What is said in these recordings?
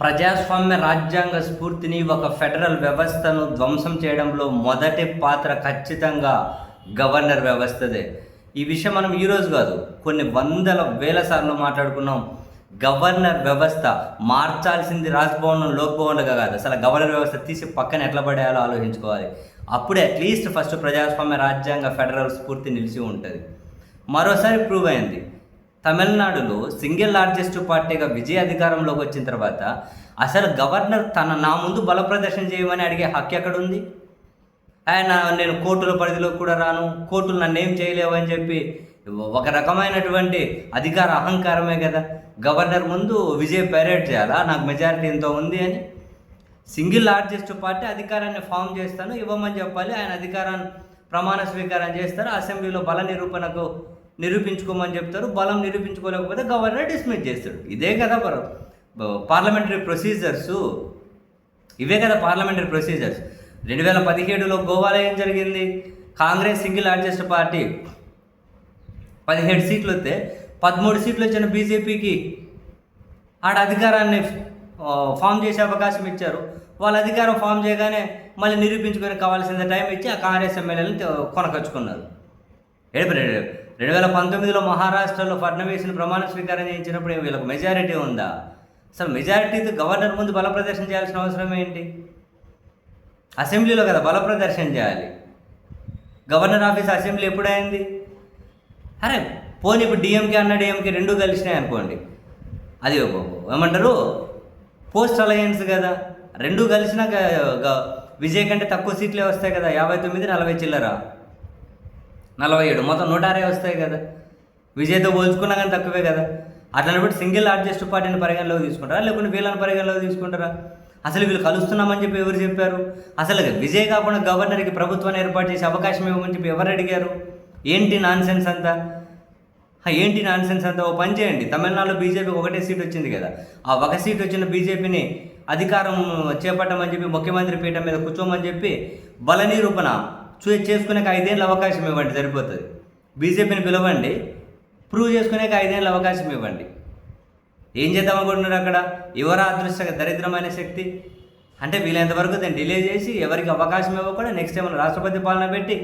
ప్రజాస్వామ్య రాజ్యాంగ స్ఫూర్తిని ఒక ఫెడరల్ వ్యవస్థను ధ్వంసం చేయడంలో మొదటి పాత్ర ఖచ్చితంగా గవర్నర్ వ్యవస్థదే. ఈ విషయం మనం ఈరోజు కాదు, కొన్ని వందల వేల సార్లు మాట్లాడుకున్నాం. గవర్నర్ వ్యవస్థ మార్చాల్సింది రాజ్భవన్ లోక్భవన్గా కాదు, అసలు గవర్నర్ వ్యవస్థ తీసి పక్కన ఎట్లా పడేయాలో ఆలోచించుకోవాలి. అప్పుడే అట్లీస్ట్ ఫస్ట్ ప్రజాస్వామ్య రాజ్యాంగ ఫెడరల్ స్ఫూర్తి నిలిచి ఉంటుంది. మరోసారి ప్రూవ్ అయింది. తమిళనాడులో సింగిల్ లార్జెస్ట్ పార్టీగా విజయ అధికారంలోకి వచ్చిన తర్వాత అసలు గవర్నర్ నా ముందు బల ప్రదర్శన చేయమని అడిగే హక్కు ఎక్కడుంది? ఆయన నేను కోర్టుల పరిధిలో కూడా రాను, కోర్టులు నన్ను ఏం చేయలేవని చెప్పి ఒక రకమైనటువంటి అధికార అహంకారమే కదా. గవర్నర్ ముందు విజయ్ పెరేడ్ చేయాలా, నాకు మెజారిటీ ఎంతో ఉంది అని. సింగిల్ లార్జెస్ట్ పార్టీ అధికారాన్ని ఫామ్ చేస్తాను ఇవ్వమని చెప్పాలి. ఆయన అధికారాన్ని ప్రమాణ స్వీకారం చేస్తారు, అసెంబ్లీలో బల నిరూపణకు నిరూపించుకోమని చెప్తారు. బలం నిరూపించుకోలేకపోతే గవర్నర్ డిస్మిస్ చేస్తాడు. ఇదే కదా పార్లమెంటరీ ప్రొసీజర్స్, ఇవే కదా పార్లమెంటరీ ప్రొసీజర్స్. 2017లో గోవాలో ఏం జరిగింది? కాంగ్రెస్ సింగిల్ లార్జెస్ట్ పార్టీ 17 సీట్లు వస్తే 13 సీట్లు వచ్చిన బీజేపీకి ఆడ అధికారాన్ని ఫామ్ చేసే అవకాశం ఇచ్చారు. వాళ్ళ అధికారం ఫామ్ చేయగానే మళ్ళీ నిరూపించుకొని కావాల్సిన టైం ఇచ్చి ఆ కాంగ్రెస్ ఎమ్మెల్యేలను కొనకొచ్చుకున్నారు. 2019లో మహారాష్ట్రలో ఫడ్నవీస్ని ప్రమాణ స్వీకారం చేయించినప్పుడు వీళ్ళకు మెజారిటీ ఉందా? అసలు మెజారిటీతో గవర్నర్ ముందు బల ప్రదర్శన చేయాల్సిన అవసరం ఏంటి? అసెంబ్లీలో కదా బల ప్రదర్శన చేయాలి. గవర్నర్ ఆఫీస్ అసెంబ్లీ ఎప్పుడైంది? అరే పోనీ ఇప్పుడు డిఎంకే అన్న డిఎంకే రెండూ కలిసినాయి అనుకోండి, అది ఏమంటారు పోస్ట్ అలయన్స్ కదా. రెండూ కలిసినా విజయ్ కంటే తక్కువ సీట్లే వస్తాయి కదా. 59, 40 చిల్లర 47, మొత్తం 160 వస్తాయి కదా. విజయ్తో పోల్చుకున్నా కానీ తక్కువే కదా. అట్లా బట్టి సింగిల్ లార్జెస్ట్ పార్టీని పరిగణలోకి తీసుకుంటారా, లేకుంటే వీళ్ళని పరిగణలోకి తీసుకుంటారా? అసలు వీళ్ళు కలుస్తున్నామని చెప్పి ఎవరు చెప్పారు? అసలు విజయ్ కాకుండా గవర్నర్కి ప్రభుత్వాన్ని ఏర్పాటు చేసే అవకాశం ఇవ్వమని చెప్పి ఎవరు అడిగారు? ఏంటి నాన్ సెన్స్ అంతా? ఏంటి నాన్ సెన్స్ అంతా? ఓ పని చేయండి, తమిళనాడులో బీజేపీకి 1 సీట్ వచ్చింది కదా, ఆ 1 సీట్ వచ్చిన బీజేపీని అధికారం చేపట్టమని చెప్పి ముఖ్యమంత్రి పీఠం మీద కూర్చోమని చెప్పి బల నిరూపణ చేసుకునే 5 ఏళ్ళ అవకాశం ఇవ్వండి, సరిపోతుంది. బీజేపీని పిలవండి, ప్రూవ్ చేసుకునే 5 ఏళ్ళ అవకాశం ఇవ్వండి. ఏం చేద్దామనుకుంటున్నారు అక్కడ? ఎవరు అదృష్ట దరిద్రమైన శక్తి అంటే వీళ్ళంతవరకు దాన్ని డిలే చేసి ఎవరికి అవకాశం ఇవ్వకుండా నెక్స్ట్ ఏమైనా రాష్ట్రపతి పాలన పెట్టి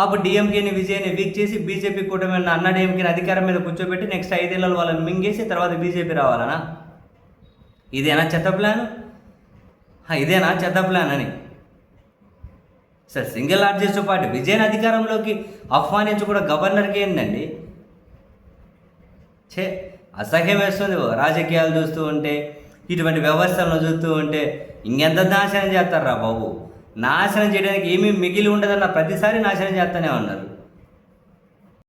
అప్పుడు డిఎంకేని విజయ్ని వీక్ చేసి బీజేపీ కూటమి అన్న డిఎంకేని అధికారం మీద కూర్చోబెట్టి నెక్స్ట్ 5 ఏళ్ళలో వాళ్ళని మింగేసి తర్వాత బీజేపీ రావాలనా? ఇదేనా చెత్త ప్లాన్? ఇదేనా చెత్త ప్లాన్ అని? Sir single largest party Vijayan అధికారంలోకి ఆహ్వానించి కూడా గవర్నర్కి ఏంటండి? అసహ్యం వేస్తుంది. రాజకీయాలు చూస్తూ ఉంటే, ఇటువంటి వ్యవస్థలను చూస్తూ ఉంటే ఇంకెంత నాశనం చేస్తారా బాబు? నాశనం చేయడానికి ఏమీ మిగిలి ఉండదన్న ప్రతిసారి నాశనం చేస్తూనే ఉన్నారు.